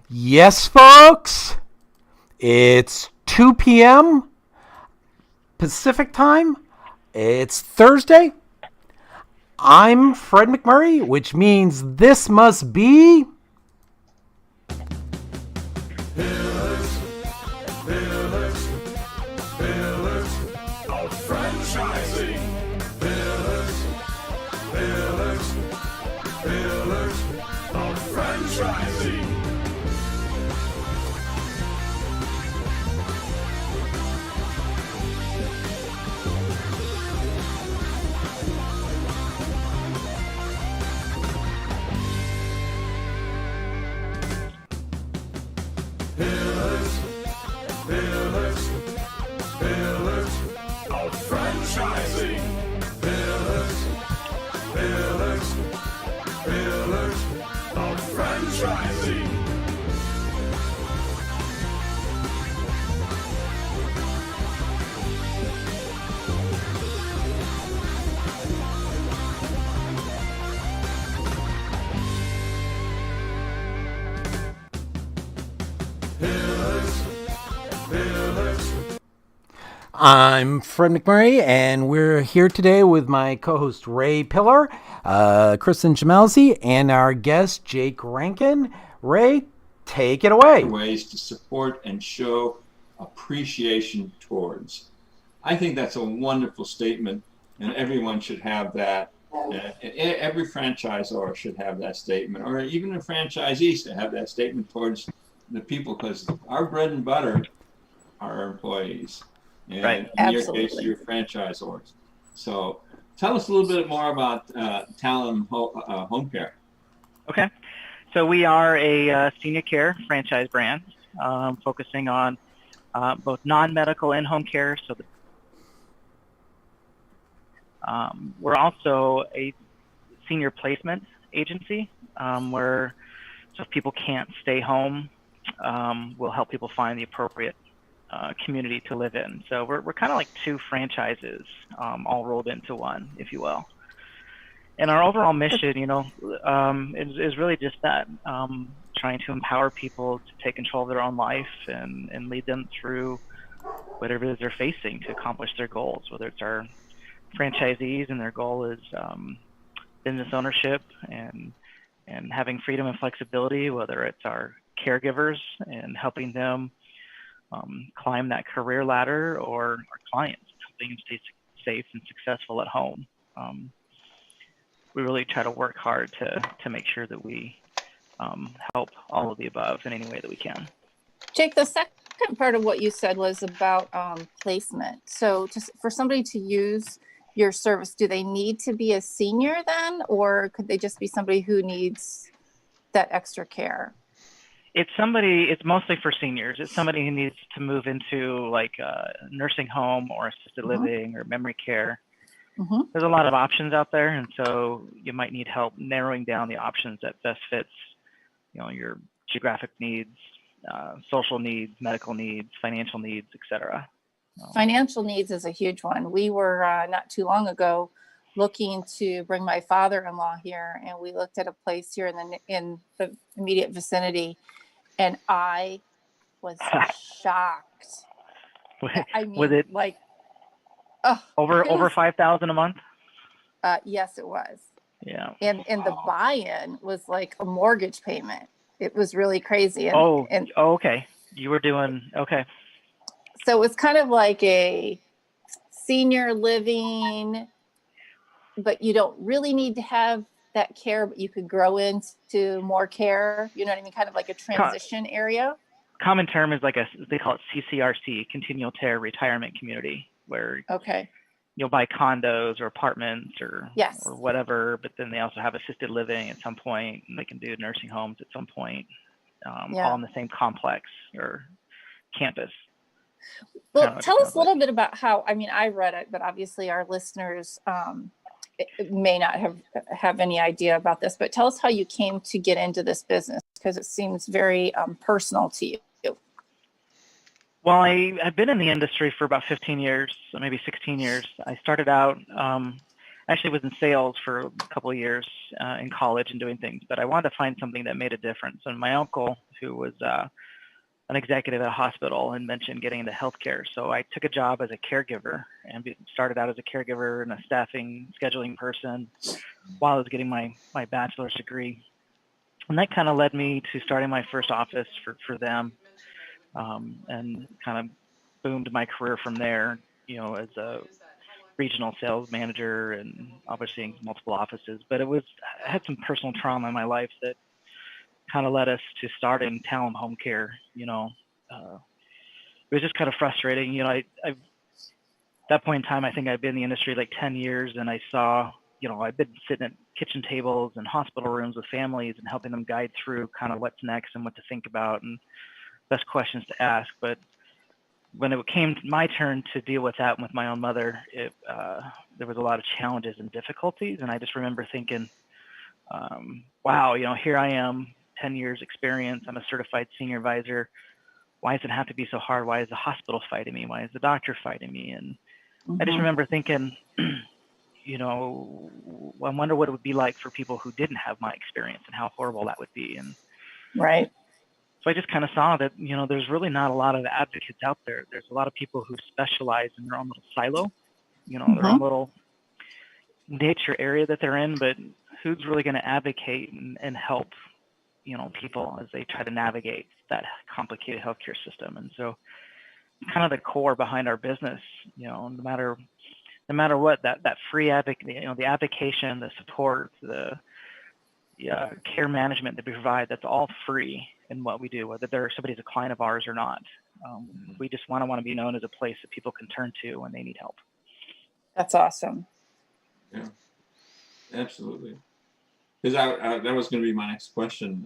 Yes, folks, it's 2 p.m. Pacific time. It's Thursday. I'm Fred McMurray, which means this must be I'm Fred McMurray, and we're here today with my co-host Ray Pillar, Kristin Selmeczy, and our guest Jake Rankin. Ray, take it away. Ways to support and show appreciation towards. I think that's a wonderful statement, and everyone should have that. Every franchisor should have that statement, or even a franchisee should have that statement towards the people, because our bread and butter are our employees. And right. In your case, your franchisors. So tell us a little bit more about Talem Home Care. Okay. So we are a senior care franchise brand focusing on both non-medical and home care. So we're also a senior placement agency where, so if people can't stay home, we'll help people find the appropriate community to live in. So we're kind of like two franchises all rolled into one, if you will. And our overall mission, is really just that, trying to empower people to take control of their own life and lead them through whatever it is they're facing to accomplish their goals, whether it's our franchisees and their goal is business ownership and having freedom and flexibility, whether it's our caregivers and helping them climb that career ladder, or our clients, helping them stay safe and successful at home. We really try to work hard to make sure that we help all of the above in any way that we can. Jake, the second part of what you said was about placement. So for somebody to use your service, do they need to be a senior then, or could they just be somebody who needs that extra care? It's mostly for seniors. It's somebody who needs to move into like a nursing home or assisted living or memory care. Mm-hmm. There's a lot of options out there, and so you might need help narrowing down the options that best fits, your geographic needs, social needs, medical needs, financial needs, etc. Financial needs is a huge one. We were not too long ago looking to bring my father-in-law here, and we looked at a place here in the immediate vicinity, and I was shocked. I mean, was it like over $5,000 a month? Yes, it was. Yeah. And the buy-in was like a mortgage payment. It was really crazy. Okay. You were doing okay. So it's kind of like a senior living, but you don't really need to have that care, but you could grow into more care. You know what I mean? Kind of like a transition area. Common term is like they call it CCRC, continual care retirement community, where you'll buy condos or apartments or whatever, but then they also have assisted living at some point, and they can do nursing homes at some point, all in the same complex or campus. Well, tell us a little bit about how, I read it, but obviously our listeners may not have any idea about this, but tell us how you came to get into this business, because it seems very personal to you. Well, I've been in the industry for about 15 years, maybe 16 years. I started out actually was in sales for a couple of years in college and doing things, but I wanted to find something that made a difference. And my uncle, who was an executive at a hospital, and mentioned getting into healthcare. So I took a job as a caregiver and started out as a caregiver and a staffing scheduling person while I was getting my bachelor's degree. And that kind of led me to starting my first office for them, and kind of boomed my career from there, as a regional sales manager and overseeing multiple offices. But I had some personal trauma in my life that kind of led us to starting Talem Home Care. It was just kind of frustrating. At that point in time, I think I'd been in the industry like 10 years, and I saw, I've been sitting at kitchen tables and hospital rooms with families and helping them guide through kind of what's next and what to think about and best questions to ask. But when it came my turn to deal with that with my own mother, there was a lot of challenges and difficulties. And I just remember thinking, wow, here I am, 10 years experience. I'm a certified senior advisor. Why does it have to be so hard? Why is the hospital fighting me? Why is the doctor fighting me? And I just remember thinking, I wonder what it would be like for people who didn't have my experience and how horrible that would be. And Right. so I just kind of saw that, there's really not a lot of advocates out there. There's a lot of people who specialize in their own little silo, their own little niche or area that they're in, but who's really going to advocate and help, people as they try to navigate that complicated healthcare system. And so kind of the core behind our business, no matter what, that free advocate, the application, the support, the care management that we provide, that's all free in what we do, whether somebody's a client of ours or not. We just want to be known as a place that people can turn to when they need help. That's awesome. Yeah, absolutely. Because that was going to be my next question.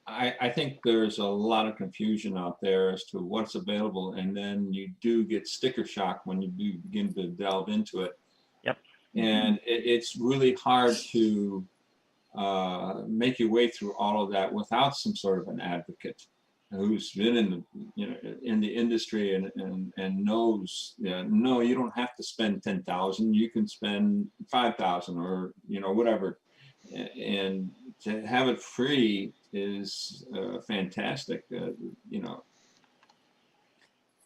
I think there's a lot of confusion out there as to what's available, and then you do get sticker shock when you do begin to delve into it. Yep. And it's really hard to make your way through all of that without some sort of an advocate who's been in the industry and knows, no, you don't have to spend 10,000, you can spend 5,000 or whatever, and to have it free is fantastic.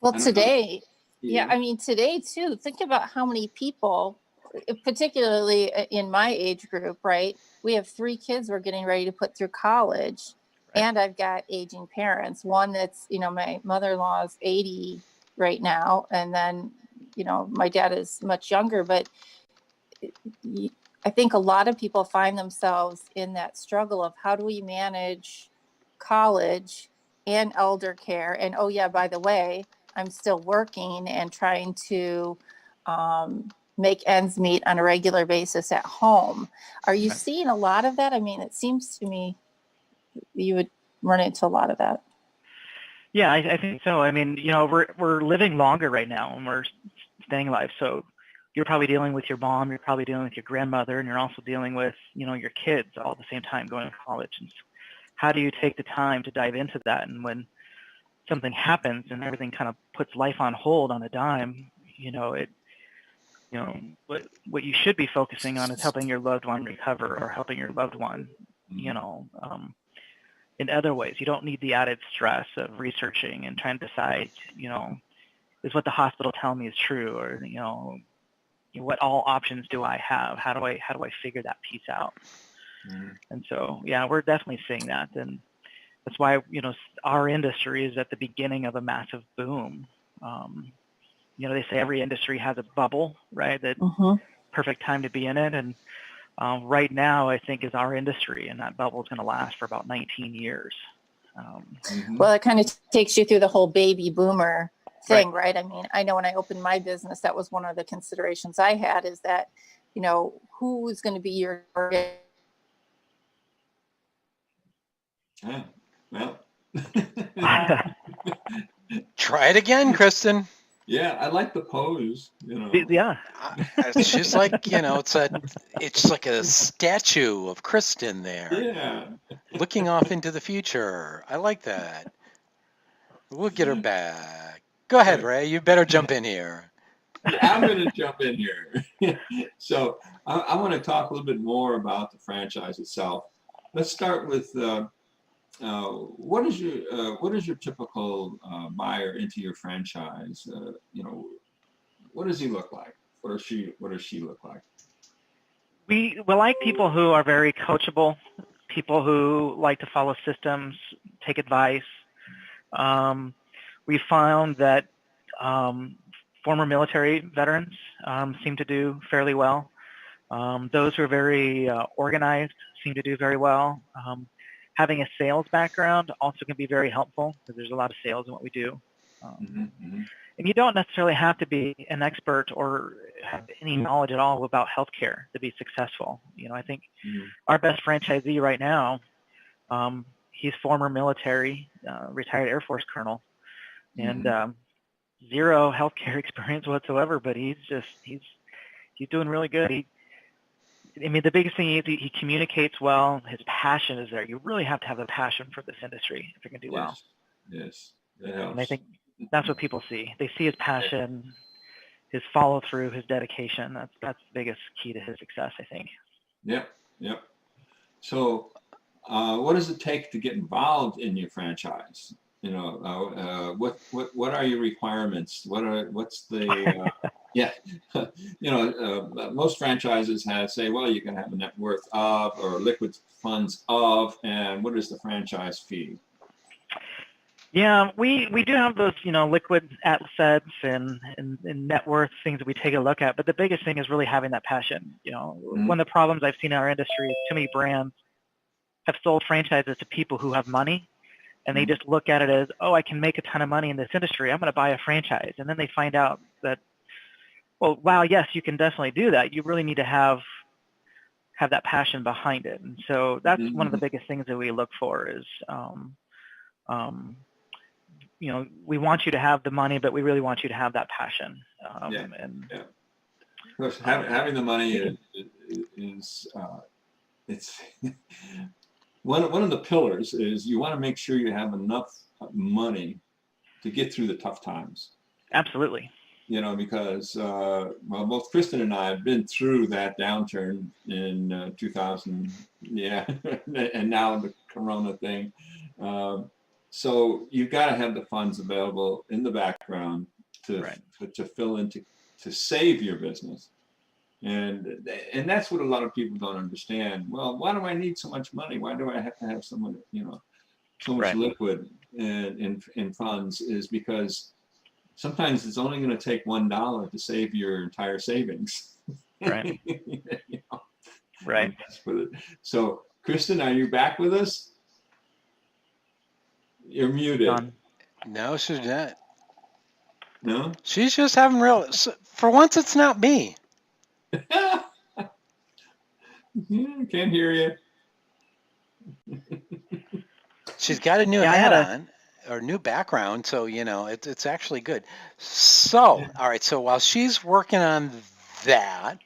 Well, today, today too, think about how many people, particularly in my age group, right? We have 3 kids we're getting ready to put through college. Right. And I've got aging parents. One that's, my mother-in-law is 80 right now. And then, my dad is much younger. But I think a lot of people find themselves in that struggle of how do we manage college and elder care? And, oh, yeah, by the way, I'm still working and trying to make ends meet on a regular basis at home. Are you seeing a lot of that? I mean, it seems to me you would run into a lot of that. Yeah, I think so. I mean, we're living longer right now and we're staying alive. So you're probably dealing with your mom, you're probably dealing with your grandmother, and you're also dealing with, your kids all at the same time going to college. And how do you take the time to dive into that? And when something happens and everything kind of puts life on hold on a dime, what you should be focusing on is helping your loved one recover or helping your loved one, in other ways. You don't need the added stress of researching and trying to decide, is what the hospital telling me is true, or, what all options do I have? How do I figure that piece out? And so, yeah, we're definitely seeing that. And that's why, our industry is at the beginning of a massive boom. They say every industry has a bubble, right? That perfect time to be in it. And right now, I think, is our industry, and that bubble is going to last for about 19 years. Well, it kind of takes you through the whole baby boomer thing, right? I mean, I know when I opened my business, that was one of the considerations I had, is that, who is going to be your target? Yeah, well. Try it again, Kristin. Yeah, I like the pose, Yeah. She's like, it's like a statue of Kristin there. Yeah. Looking off into the future. I like that. We'll get her back. Go ahead, Ray. You better jump in here. I'm going to jump in here. So I want to talk a little bit more about the franchise itself. Let's start with what is your typical buyer into your franchise? What does he look like? What does she look like? We like people who are very coachable, people who like to follow systems, take advice. We found that former military veterans seem to do fairly well. Those who are very organized seem to do very well. Having a sales background also can be very helpful because there's a lot of sales in what we do. And you don't necessarily have to be an expert or have any knowledge at all about healthcare to be successful. I think our best franchisee right now, he's former military, retired Air Force colonel, and zero healthcare experience whatsoever, but he's doing really good. The biggest thing is he communicates well. His passion is there. You really have to have a passion for this industry if you're going to do well. Yes, that helps. And I think that's what people see. They see his passion, his follow through, his dedication. That's the biggest key to his success, I think. Yep. So, what does it take to get involved in your franchise? What are your requirements? What's the most franchises say, well, you can have a net worth of or liquid funds of, and what is the franchise fee? Yeah, we do have those, liquid assets and net worth things that we take a look at. But the biggest thing is really having that passion. One of the problems I've seen in our industry is too many brands have sold franchises to people who have money, and they just look at it as, oh, I can make a ton of money in this industry. I'm going to buy a franchise. And then they find out that, well, wow, yes, you can definitely do that. You really need to have that passion behind it. And so that's one of the biggest things that we look for is, we want you to have the money, but we really want you to have that passion. Of course, having the money is it's one of the pillars is you want to make sure you have enough money to get through the tough times. Absolutely. Because both Kristin and I have been through that downturn in 2000, and now the Corona thing. So you've got to have the funds available in the background to fill in to save your business. And that's what a lot of people don't understand. Well, why do I need so much money? Why do I have to have so much liquid in funds? Is because sometimes it's only going to take $1 to save your entire savings. Right. Right. So, Kristin, are you back with us? You're muted. No, she's not. No? She's just having for once, it's not me. Can't hear you. She's got a new hat on or new background, so it's actually good. So, all right. So while she's working on that,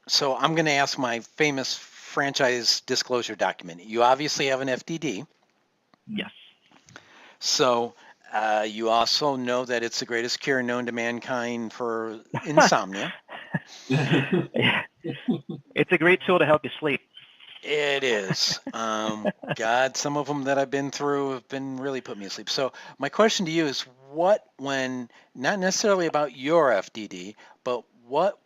so I'm going to ask my famous franchise disclosure document. You obviously have an FDD. Yes. So you also know that it's the greatest cure known to mankind for insomnia. It's a great tool to help you sleep. It is. God, some of them that I've been through have been really put me to sleep. So my question to you is when, not necessarily about your FDD, but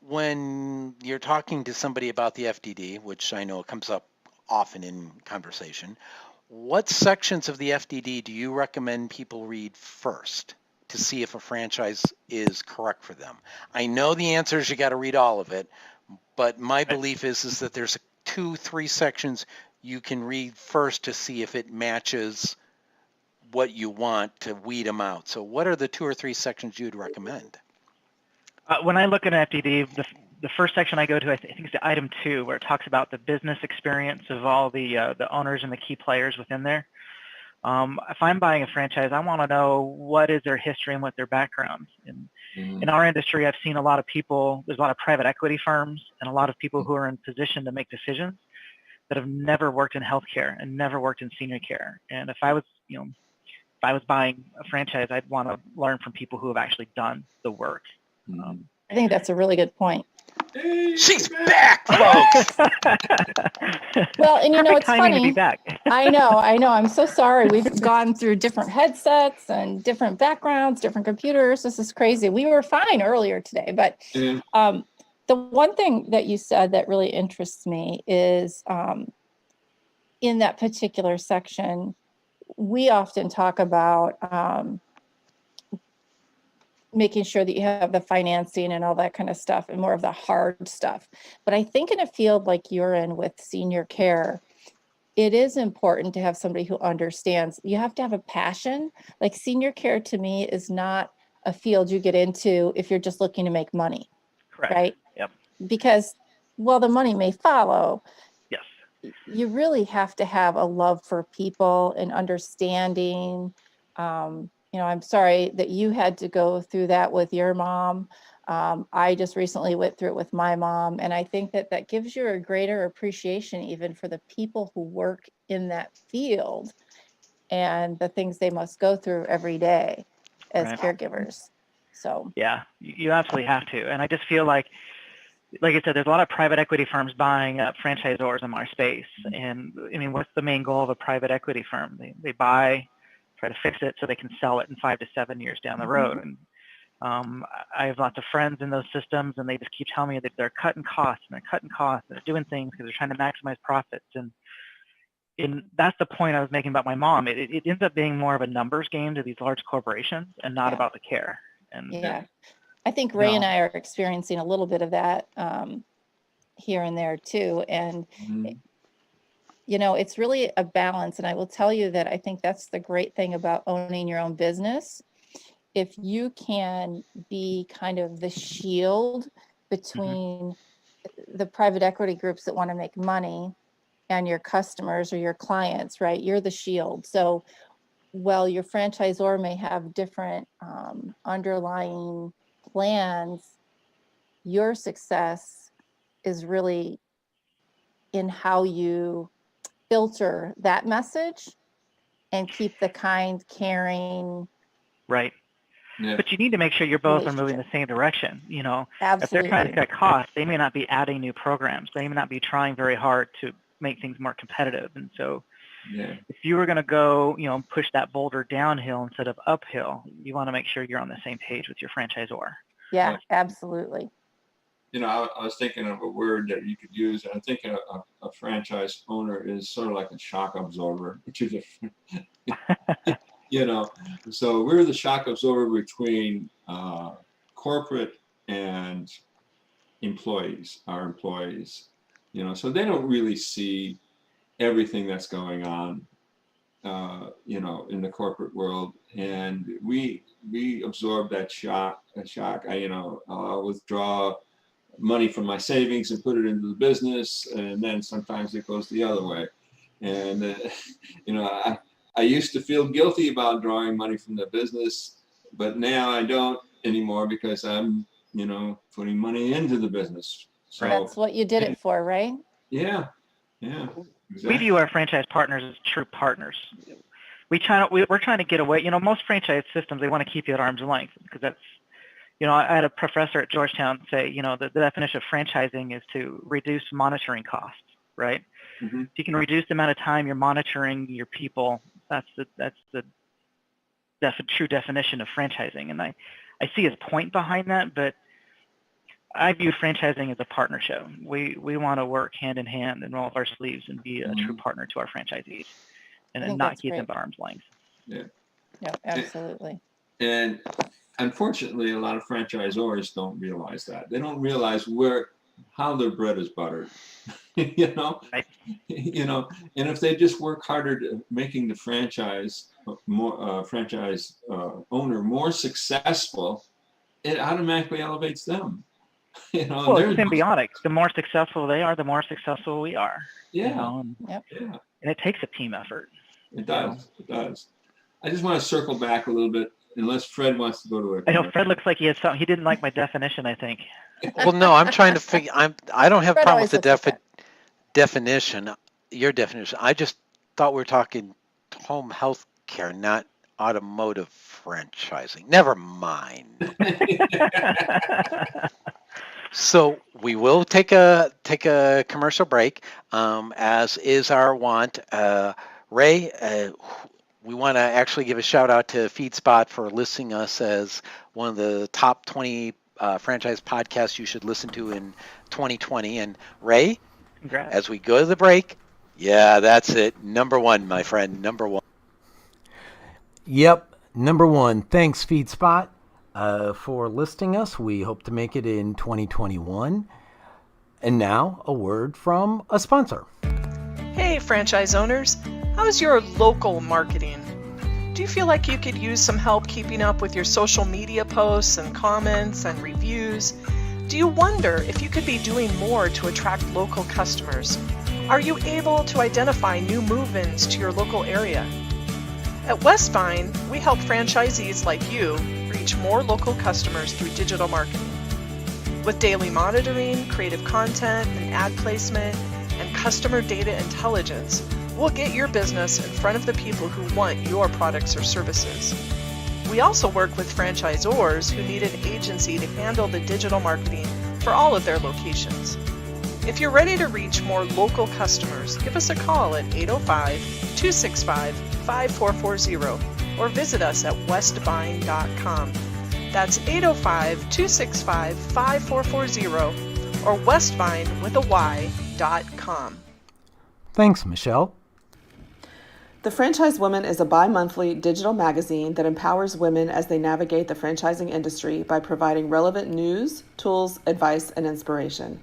when you're talking to somebody about the FDD, which I know comes up often in conversation, what sections of the FDD do you recommend people read first to see if a franchise is correct for them? I know the answer is you got to read all of it, but my belief is that there's 2-3 sections you can read first to see if it matches what you want to weed them out. So what are the 2 or 3 sections you'd recommend? When I look at an FDD, the first section I go to, I think it's the item 2, where it talks about the business experience of all the owners and the key players within there. If I'm buying a franchise, I want to know what is their history and what their background. In our industry, I've seen a lot of people, there's a lot of private equity firms and a lot of people who are in position to make decisions that have never worked in healthcare and never worked in senior care. And if I was, I was buying a franchise, I'd want to learn from people who have actually done the work. I think that's a really good point. She's back, folks. Well, and you know, Perfect it's timing to funny. be back. I know. I'm so sorry. We've gone through different headsets and different backgrounds, different computers. This is crazy. We were fine earlier today, but the one thing that you said that really interests me is in that particular section, we often talk about making sure that you have the financing and all that kind of stuff and more of the hard stuff. But I think in a field like you're in with senior care, it is important to have somebody who understands. You have to have a passion. Like senior care to me is not a field you get into if you're just looking to make money. Correct. Right? Yep. Because while the money may follow, yes, you really have to have a love for people and understanding. I'm sorry that you had to go through that with your mom. I just recently went through it with my mom, and I think that gives you a greater appreciation even for the people who work in that field and the things they must go through every day as caregivers. So yeah, you absolutely have to. And I just feel like I said, there's a lot of private equity firms buying up franchisors in our space. And I mean, what's the main goal of a private equity firm? They buy, try to fix it so they can sell it in 5 to 7 years down the road. And I have lots of friends in those systems, and they just keep telling me that they're cutting costs and they're doing things because they're trying to maximize profits. And that's the point I was making about my mom. It ends up being more of a numbers game to these large corporations and not about the care. And I think Ray and I are experiencing a little bit of that here and there too. And, it's really a balance. And I will tell you that I think that's the great thing about owning your own business. If you can be kind of the shield between the private equity groups that want to make money and your customers or your clients, right? You're the shield. So while your franchisor may have different underlying plans, your success is really in how you filter that message and keep the kind, caring. Right. Yeah. But you need to make sure you're both are moving the same direction. Absolutely. If they're trying to cut costs, they may not be adding new programs. They may not be trying very hard to make things more competitive. And so if you were going to go, push that boulder downhill instead of uphill, you want to make sure you're on the same page with your franchisor. Yeah, absolutely. I was thinking of a word that you could use, and I think a franchise owner is sort of like a shock absorber, which is so we're the shock absorber between corporate and our employees, so they don't really see everything that's going on, in the corporate world, and we absorb that shock. I'll withdraw money from my savings and put it into the business, and then sometimes it goes the other way. And I used to feel guilty about drawing money from the business, but now I don't anymore because I'm putting money into the business. So that's what you did it for, right? Yeah. Exactly. We view our franchise partners as true partners. We're trying to get away. Most franchise systems, they want to keep you at arm's length because that's, I had a professor at Georgetown say, the definition of franchising is to reduce monitoring costs, right? Mm-hmm. If you can reduce the amount of time you're monitoring your people, that's the true definition of franchising. And I see his point behind that, but I view franchising as a partnership. We want to work hand in hand and roll up our sleeves and be a true partner to our franchisees and not keep them at arm's length. Yeah. No, absolutely. And unfortunately, a lot of franchisors don't realize that. They don't realize how their bread is buttered. Right. And if they just work harder to making the franchise owner more successful, it automatically elevates them. Well, it's symbiotic. The more successful they are, the more successful we are. Yeah. And it takes a team effort. It does. It does. I just want to circle back a little bit, unless Fred wants to go to it. I know Fred looks like he has something. He didn't like my definition, I think. Well, no, I'm trying to figure. I don't have a problem with the definition. Your definition. I just thought we were talking home health care, not automotive franchising. Never mind. So we will take a commercial break, as is our want. Ray, we want to actually give a shout out to FeedSpot for listing us as one of the top 20 franchise podcasts you should listen to in 2020. And Ray, Congrats. as we go to the break, yeah, that's it. Number one, my friend, number one. Yep, number one. Thanks, FeedSpot, for listing us. We hope to make it in 2021. And now, a word from a sponsor. Hey, franchise owners. How's your local marketing? Do you feel like you could use some help keeping up with your social media posts and comments and reviews? Do you wonder if you could be doing more to attract local customers? Are you able to identify new move-ins to your local area? At Westvyne, we help franchisees like you reach more local customers through digital marketing. With daily monitoring, creative content, and ad placement, and customer data intelligence, we'll get your business in front of the people who want your products or services. We also work with franchisors who need an agency to handle the digital marketing for all of their locations. If you're ready to reach more local customers, give us a call at 805-265-5440 or visit us at westvyne.com. That's 805-265-5440 or westvyne with a y.com. Thanks, Michelle. The Franchise Woman is a bi-monthly digital magazine that empowers women as they navigate the franchising industry by providing relevant news, tools, advice, and inspiration.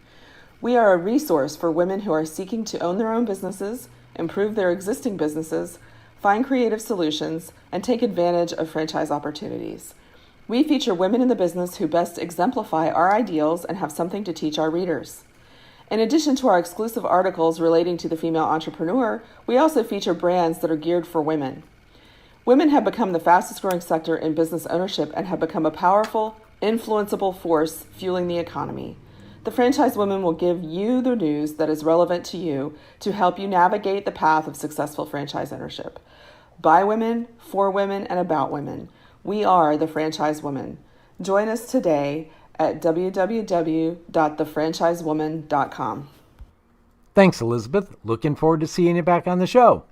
We are a resource for women who are seeking to own their own businesses, improve their existing businesses, find creative solutions, and take advantage of franchise opportunities. We feature women in the business who best exemplify our ideals and have something to teach our readers. In addition to our exclusive articles relating to the female entrepreneur, we also feature brands that are geared for women. Women have become the fastest growing sector in business ownership and have become a powerful, influenceable force fueling the economy. The Franchise Women will give you the news that is relevant to you to help you navigate the path of successful franchise ownership. By women, for women, and about women. We are the Franchise Woman. Join us today at www.thefranchisewoman.com. Thanks, Elizabeth. Looking forward to seeing you back on the show.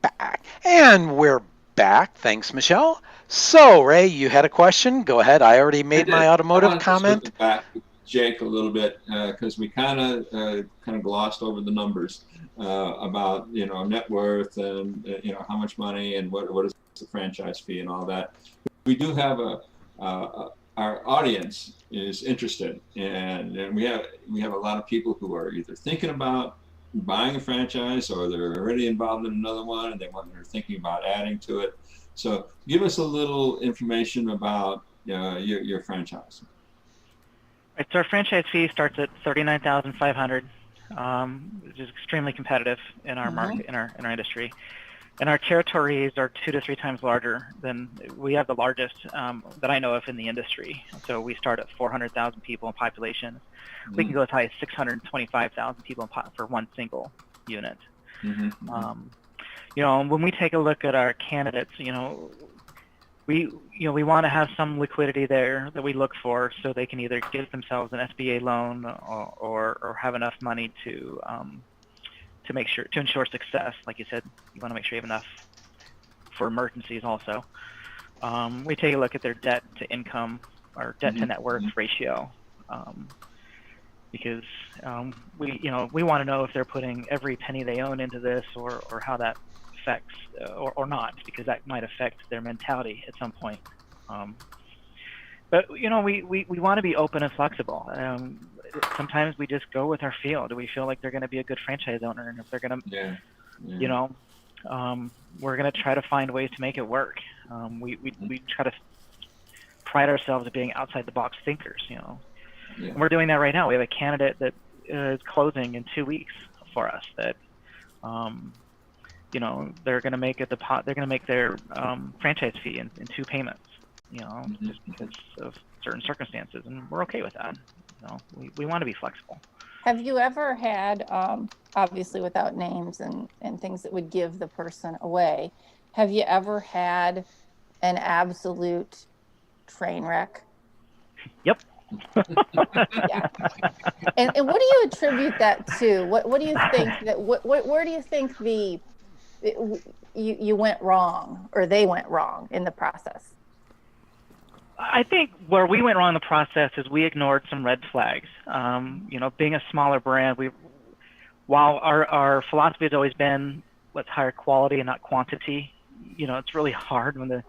Back. And we're back. Thanks, Michelle. So, Ray, you had a question? Go ahead. I already made my automotive comment. Back, Jake, a little bit because we kind of glossed over the numbers about net worth and how much money and what is the franchise fee and all that. We do have our audience is interested, and we have a lot of people who are either thinking about buying a franchise or they're already involved in another one and they're thinking about adding to it. So give us a little information about your franchise. Right, so our franchise fee starts at $39,500, which is extremely competitive in our market, in our industry. And our territories are 2 to 3 times larger than we have the largest that I know of in the industry. So we start at 400,000 people in population. We can go as high as 625,000 people for one single unit. When we take a look at our candidates, we want to have some liquidity there that we look for, so they can either give themselves an SBA loan or have enough money to ensure success. Like you said, you want to make sure you have enough for emergencies also. We take a look at their debt to income or debt to net worth ratio, because we want to know if they're putting every penny they own into this or how that affects or not, because that might affect their mentality at some point. But we want to be open and flexible. Sometimes we just go with our feel. Do we feel like they're going to be a good franchise owner? And if they're going to, we're going to try to find ways to make it work. We try to pride ourselves at being outside the box thinkers. And we're doing that right now. We have a candidate that is closing in 2 weeks for us. That they're going to make they're going to make their franchise fee in 2 payments. Just because of certain circumstances, and we're okay with that. We want to be flexible. Have you ever had, obviously without names and things that would give the person away, have you ever had an absolute train wreck? Yep. Yeah. And what do you attribute that to? What do you think that where do you think you went wrong, or they went wrong in the process? I think where we went wrong in the process is we ignored some red flags. Being a smaller brand, while our philosophy has always been let's hire quality and not quantity. It's really hard when the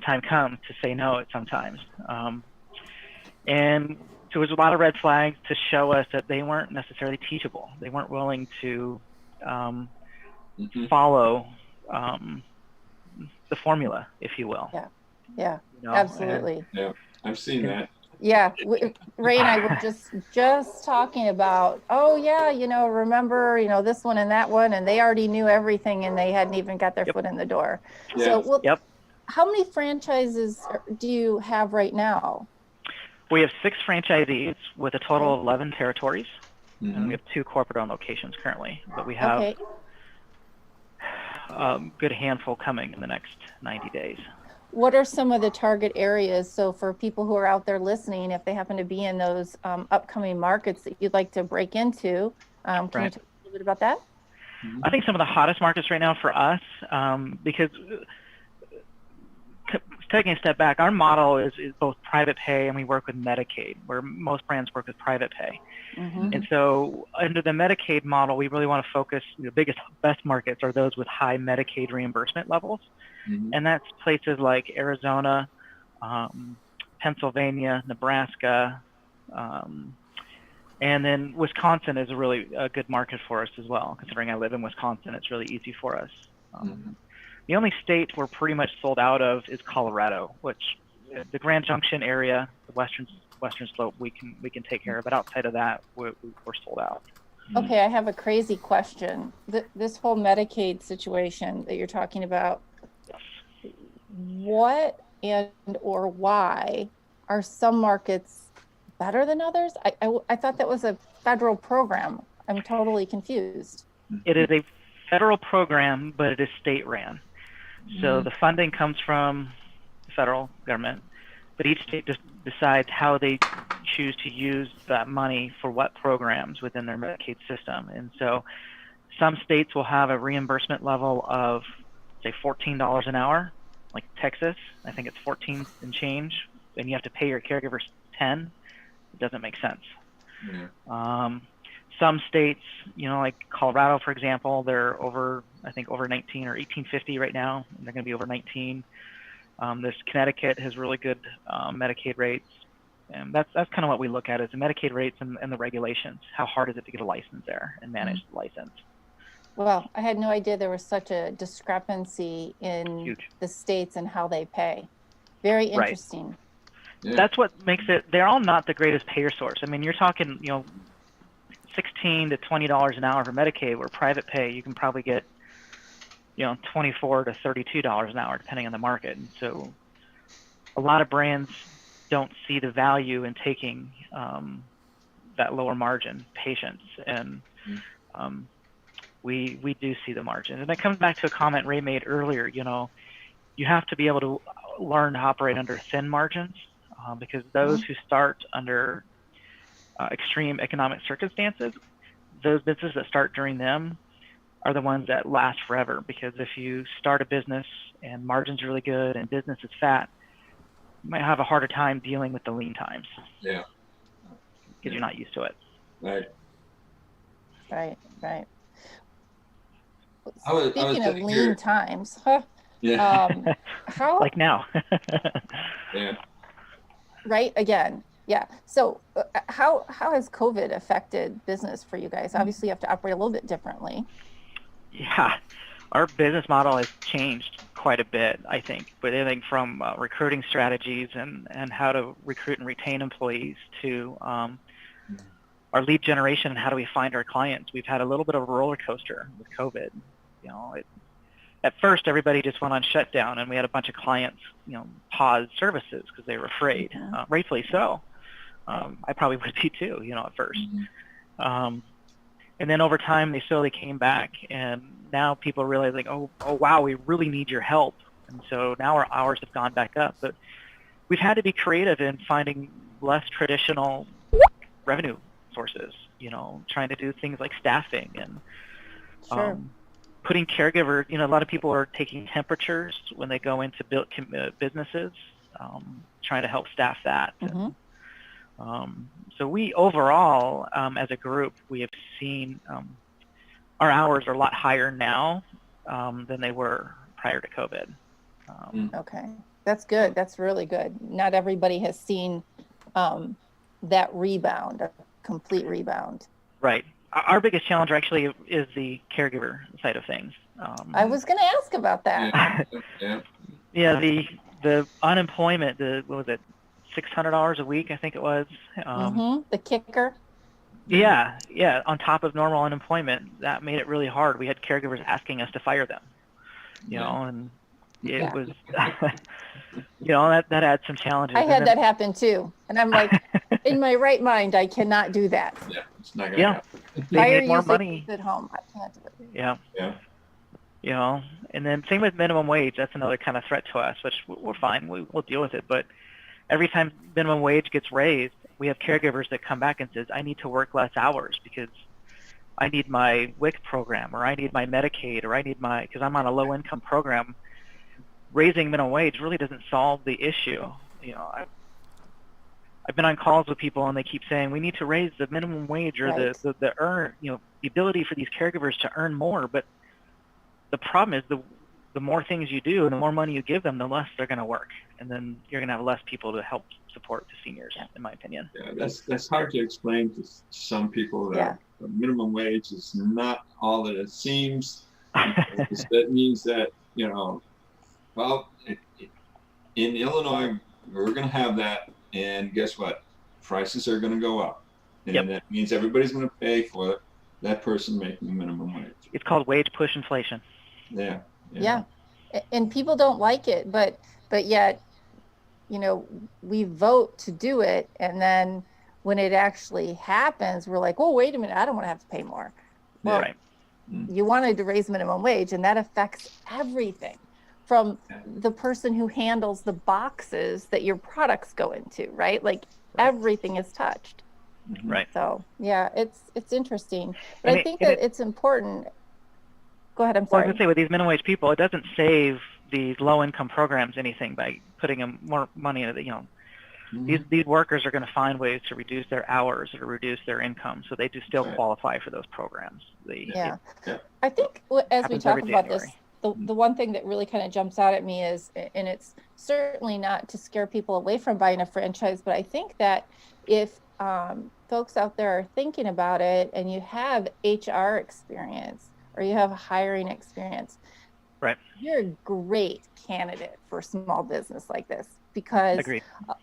time comes to say no at sometimes. And so there was a lot of red flags to show us that they weren't necessarily teachable. They weren't willing to follow the formula, if you will. Yeah, absolutely. Yeah, I've seen that. Yeah, Ray and I were just talking about, remember, this one and that one, and they already knew everything, and they hadn't even got their foot in the door. Yeah. So, how many franchises do you have right now? We have 6 franchisees with a total of 11 territories, and we have 2 corporate-owned locations currently, but we have a good handful coming in the next 90 days. What are some of the target areas? So for people who are out there listening, if they happen to be in those upcoming markets that you'd like to break into, can you talk a little bit about that? I think some of the hottest markets right now for us, because taking a step back, our model is both private pay and we work with Medicaid, where most brands work with private pay. And so under the Medicaid model, we really want to focus, the best markets are those with high Medicaid reimbursement levels. And that's places like Arizona, Pennsylvania, Nebraska, and then Wisconsin is a really good market for us as well. Considering I live in Wisconsin, it's really easy for us. The only state we're pretty much sold out of is Colorado, which the Grand Junction area, the western slope, we can take care of. But outside of that, we're sold out. Okay, I have a crazy question. This whole Medicaid situation that you're talking about, what and or why are some markets better than others? I thought that was a federal program. I'm totally confused. It is a federal program, but it is state ran. So the funding comes from the federal government, but each state just decides how they choose to use that money for what programs within their Medicaid system. And so some states will have a reimbursement level of, say, $14 an hour, like Texas. I think it's 14 and change, and you have to pay your caregivers 10. It doesn't make sense. Some states, like Colorado, for example, they're over 19 or 1850 right now. And they're going to be over 19. This Connecticut has really good Medicaid rates. And that's kind of what we look at is the Medicaid rates and the regulations. How hard is it to get a license there and manage the license? Well, I had no idea there was such a discrepancy in the states and how they pay. Very interesting. That's what makes it, they're all not the greatest payer source. I mean, you're talking, $16 to $20 an hour for Medicaid, where private pay, you can probably get, $24 to $32 an hour, depending on the market. And so a lot of brands don't see the value in taking that lower margin patients. And we do see the margin. And that comes back to a comment Ray made earlier, you have to be able to learn to operate under thin margins because those who start under extreme economic circumstances, those businesses that start during them are the ones that last forever. Because if you start a business and margins are really good and business is fat, you might have a harder time dealing with the lean times. Yeah. Because you're not used to it. Right. Speaking of lean times, how like now. Right, again. Yeah. So how has COVID affected business for you guys? Obviously, you have to operate a little bit differently. Yeah. Our business model has changed quite a bit, I think, with everything from recruiting strategies and how to recruit and retain employees to our lead generation and how do we find our clients. We've had a little bit of a roller coaster with COVID. At first, everybody just went on shutdown, and we had a bunch of clients, pause services because they were afraid, rightfully so. I probably would be too, at first. And then over time, they slowly came back, and now people are realizing, oh wow, we really need your help And so now our hours have gone back up, but we've had to be creative in finding less traditional revenue sources, trying to do things like staffing and Sure. putting caregivers, a lot of people are taking temperatures when they go into businesses, trying to help staff that. Mm-hmm. So we overall, as a group, we have seen our hours are a lot higher now than they were prior to COVID. Okay, that's good. That's really good. Not everybody has seen that rebound, a complete rebound. Right. Our biggest challenge actually is the caregiver side of things. I was going to ask about that. Yeah, the unemployment, what was it, $600 a week, I think it was. The kicker. Yeah, on top of normal unemployment, that made it really hard. We had caregivers asking us to fire them, and it was, that had some challenges. I had that happen too. And I'm like, in my right mind, I cannot do that. Yeah, it's not going to happen. They made more money at home. I can't do it. Yeah. And then same with minimum wage. That's another kind of threat to us, which we're fine. We'll deal with it. But every time minimum wage gets raised, we have caregivers that come back and says, I need to work less hours because I need my WIC program, or I need my Medicaid, or I need because I'm on a low income program. Raising minimum wage really doesn't solve the issue. I've been on calls with people and they keep saying we need to raise the minimum wage or the ability for these caregivers to earn more. But the problem is the more things you do and the more money you give them, the less they're going to work, and then you're going to have less people to help support the seniors, in my opinion. Yeah, that's hard to explain to some people that the minimum wage is not all that it seems. That means that in Illinois we're going to have that, and guess what? Prices are going to go up, and that means everybody's going to pay for that person making the minimum wage. It's called wage push inflation. Yeah. And people don't like it, but yet, we vote to do it. And then when it actually happens, we're like, oh, wait a minute, I don't want to have to pay more. Well, you wanted to raise minimum wage, and that affects everything from the person who handles the boxes that your products go into, right? Like everything is touched. Right. So it's interesting, but I think that it's important. Go ahead. I'm sorry. I was going to say, with these minimum wage people, it doesn't save these low-income programs anything by putting them more money into these workers are going to find ways to reduce their hours or reduce their income, so they do still qualify for those programs. I think as we talk about this, the one thing that really kind of jumps out at me is, and it's certainly not to scare people away from buying a franchise, but I think that if folks out there are thinking about it and you have HR experience or you have hiring experience, you're a great candidate for a small business like this, because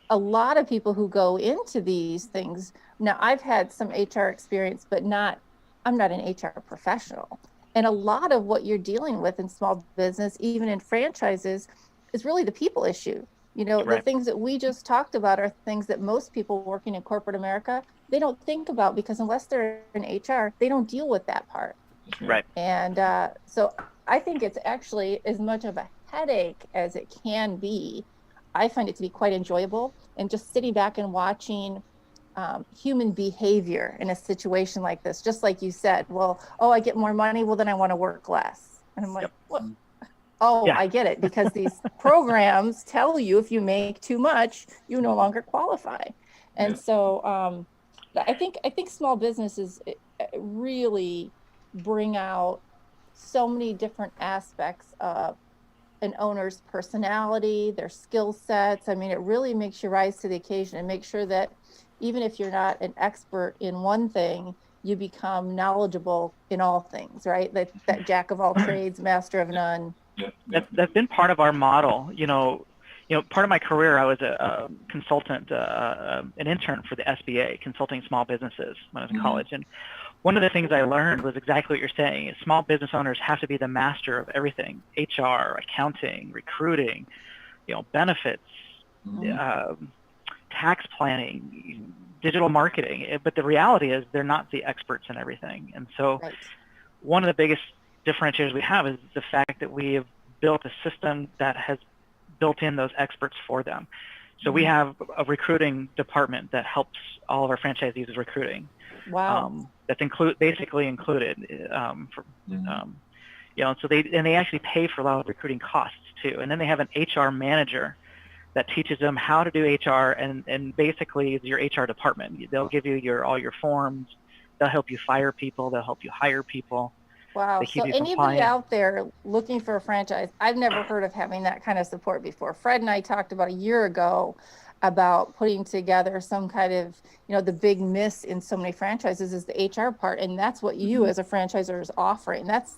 a lot of people who go into these things, now I've had some HR experience, but I'm not an HR professional. And a lot of what you're dealing with in small business, even in franchises, is really the people issue. The things that we just talked about are things that most people working in corporate America, they don't think about, because unless they're in HR, they don't deal with that part. Right. And so I think it's actually as much of a headache as it can be. I find it to be quite enjoyable, and just sitting back and watching human behavior in a situation like this, just like you said, I get more money, well, then I want to work less. And I'm like, what? Oh, I get it, because these programs tell you if you make too much, you no longer qualify. And so I think small businesses really bring out so many different aspects of an owner's personality, their skill sets. I mean, it really makes you rise to the occasion and make sure that even if you're not an expert in one thing, you become knowledgeable in all things, right? That jack of all trades, master of none. That's been part of our model. Part of my career, I was a consultant, an intern for the SBA, consulting small businesses when I was in college. And one of the things I learned was exactly what you're saying. Is small business owners have to be the master of everything: HR, accounting, recruiting, benefits, tax planning, digital marketing. But the reality is they're not the experts in everything. And so one of the biggest differentiators we have is the fact that we have built a system that has built in those experts for them. So we have a recruiting department that helps all of our franchisees with recruiting. Wow. That's basically included. So they actually pay for a lot of recruiting costs too. And then they have an HR manager that teaches them how to do HR, and basically is your HR department. They'll give you all your forms. They'll help you fire people. They'll help you hire people. Wow. They keep So you anybody compliant. out there looking for a franchise, I've never heard of having that kind of support before. Fred and I talked about a year ago about putting together some kind of, the big miss in so many franchises is the HR part. And that's what you as a franchisor is offering. That's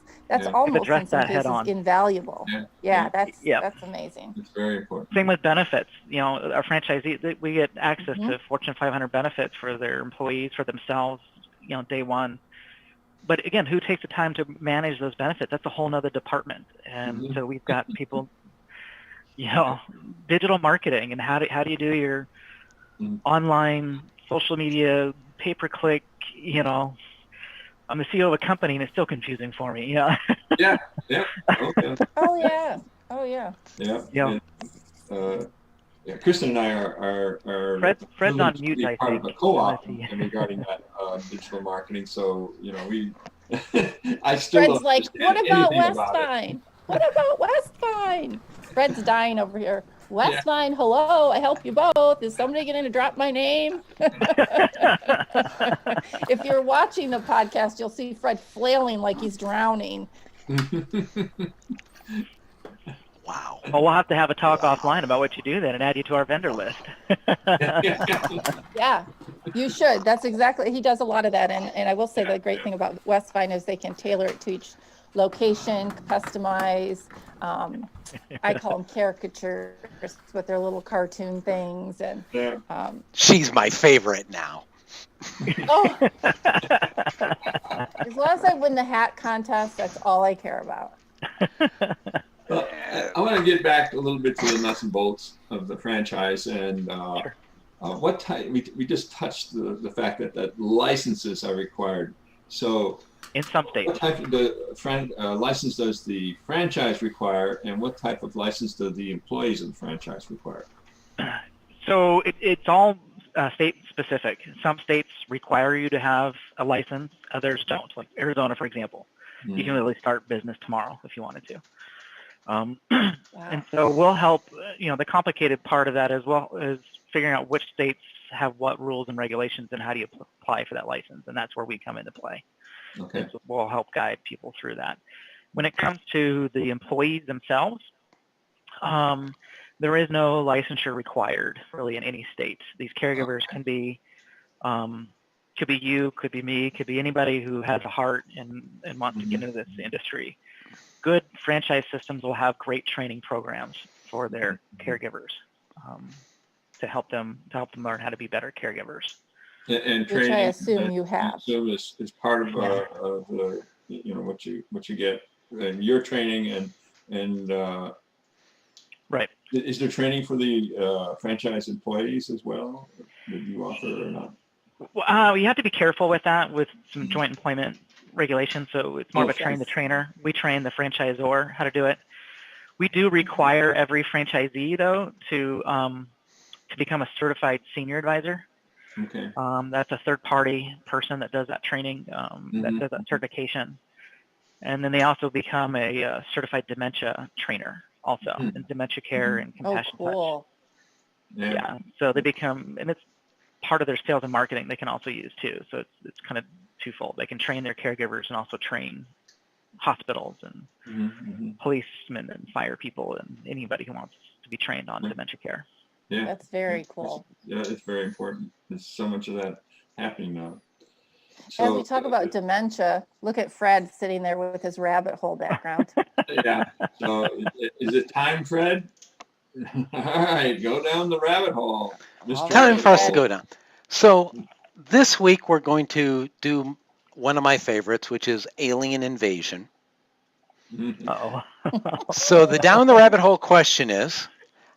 almost in some cases invaluable. That's amazing. It's very important. Same with benefits. Our franchisees, we get access to Fortune 500 benefits for their employees, for themselves, day one. But again, who takes the time to manage those benefits? That's a whole nother department. And so we've got people, digital marketing, and how do you do your online social media, pay-per-click, I'm the CEO of a company and it's still confusing for me. Yeah. Okay. Oh yeah. Yeah. Kristin and I are Fred's on mute, I part think. of a co-op regarding that digital marketing. So we I still Fred's like, what about Westvyne? What about Westvyne? Fred's dying over here. Westvyne, hello, I help you both. Is somebody going to drop my name? If you're watching the podcast, you'll see Fred flailing like he's drowning. Wow. Well, we'll have to have a talk offline about what you do then and add you to our vendor list. Yeah, you should. That's exactly, he does a lot of that. And I will say the great thing about Westvyne is they can tailor it to each location, customize. I call them caricatures with their little cartoon things. And she's my favorite now. Oh, as long as I win the hat contest, that's all I care about. Well, I want to get back a little bit to the nuts and bolts of the franchise, and what type. We just touched the fact that licenses are required. So, in some states, what type of license does the franchise require, and what type of license do the employees of the franchise require? So it's all state specific. Some states require you to have a license, others don't. Like Arizona, for example, you can literally start business tomorrow if you wanted to. Wow. And so we'll help, the complicated part of that as well is figuring out which states have what rules and regulations and how do you apply for that license. And that's where we come into play. Okay. So we'll help guide people through that. When it comes to the employees themselves, there is no licensure required really in any state. These caregivers can be, could be you, could be me, could be anybody who has a heart and wants to get into this industry. Good franchise systems will have great training programs for their caregivers to help them learn how to be better caregivers. And Which training, I assume you have. Is part of the what you get in your training and right. Is there training for the franchise employees as well? That you offer or not? Well, you have to be careful with that with some joint employment regulations. So it's more of a train the trainer. We train the franchisor how to do it. We do require every franchisee though to become a certified senior advisor. Okay. That's a third party person that does that training, that does that certification. And then they also become a certified dementia trainer also in dementia care and compassion touch. Yeah. So they become, and it's part of their sales and marketing they can also use too. So it's kind of twofold. They can train their caregivers and also train hospitals and policemen and fire people and anybody who wants to be trained on dementia care. Yeah. That's very cool. It's very important. There's so much of that happening now. So, as we talk about dementia, look at Fred sitting there with his rabbit hole background. Yeah. So is it time, Fred? All right, go down the rabbit hole. Time for us to go down. So this week we're going to do one of my favorites, which is alien invasion. Uh-oh. So the down the rabbit hole question is,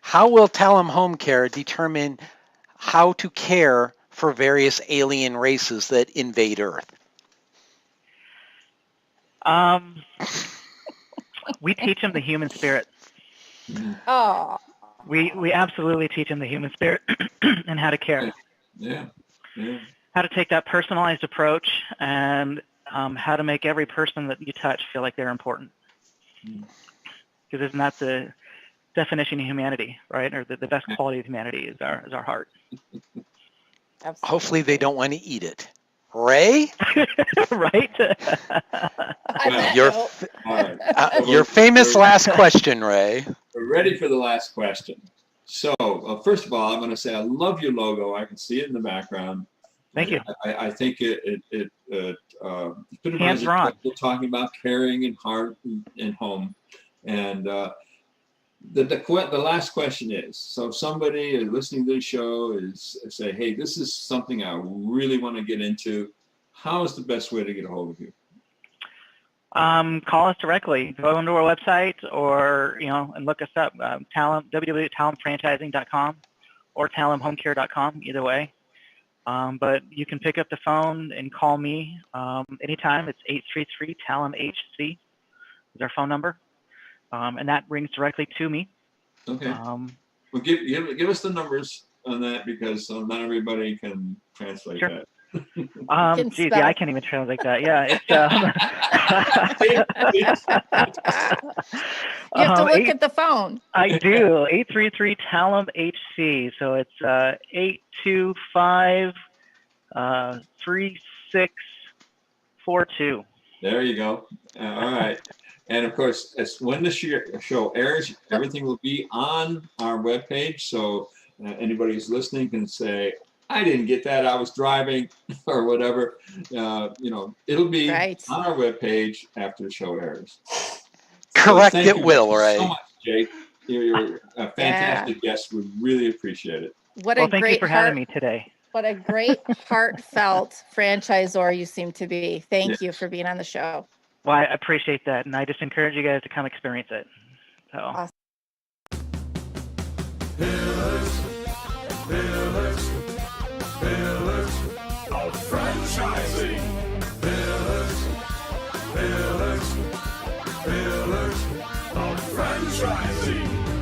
how will Talem Home Care determine how to care for various alien races that invade Earth? We teach them the human spirit. Oh, We absolutely teach them the human spirit and how to care. Yeah. Yeah. How to take that personalized approach and how to make every person that you touch feel like they're important. Because isn't that the definition of humanity, right? Or the best quality of humanity is our heart. absolutely. Hopefully they don't want to eat it. Ray, Right? On that your note, All right. your famous last question, Ray. We're ready for the last question. So, first of all, I'm going to say I love your logo. I can see it in the background. Thank you. I think it Hands are on. people talking about caring and heart and home. And the last question is, so if somebody is listening to the show is say, hey, this is something I really want to get into, how is the best way to get a hold of you? Call us directly. Go onto our website or, and look us up, www.talemfranchising.com or talemhomecare.com, either way. But you can pick up the phone and call me anytime. It's 833-TALEM-HC is our phone number. And that rings directly to me. Okay. Well, give us the numbers on that because not everybody can translate Sure. that. Geez, yeah, I can't even translate that. Yeah, it's you have to look at the phone. I do. 833-TALEM-HC. So it's 825-3642. There you go. All right. And of course, when the show airs, everything will be on our webpage. So anybody who's listening can say, I didn't get that. I was driving or whatever. It'll be Right. on our webpage after the show airs. Correct, Thank it you will, Ray. so much, Jake. You're a fantastic guest. We really appreciate it. Well, thank you for having me today. What a great heartfelt franchisor you seem to be. Thank you for being on the show. Well, I appreciate that. And I just encourage you guys to come experience it. So. Awesome. Pillars of franchising. Pillars of franchising.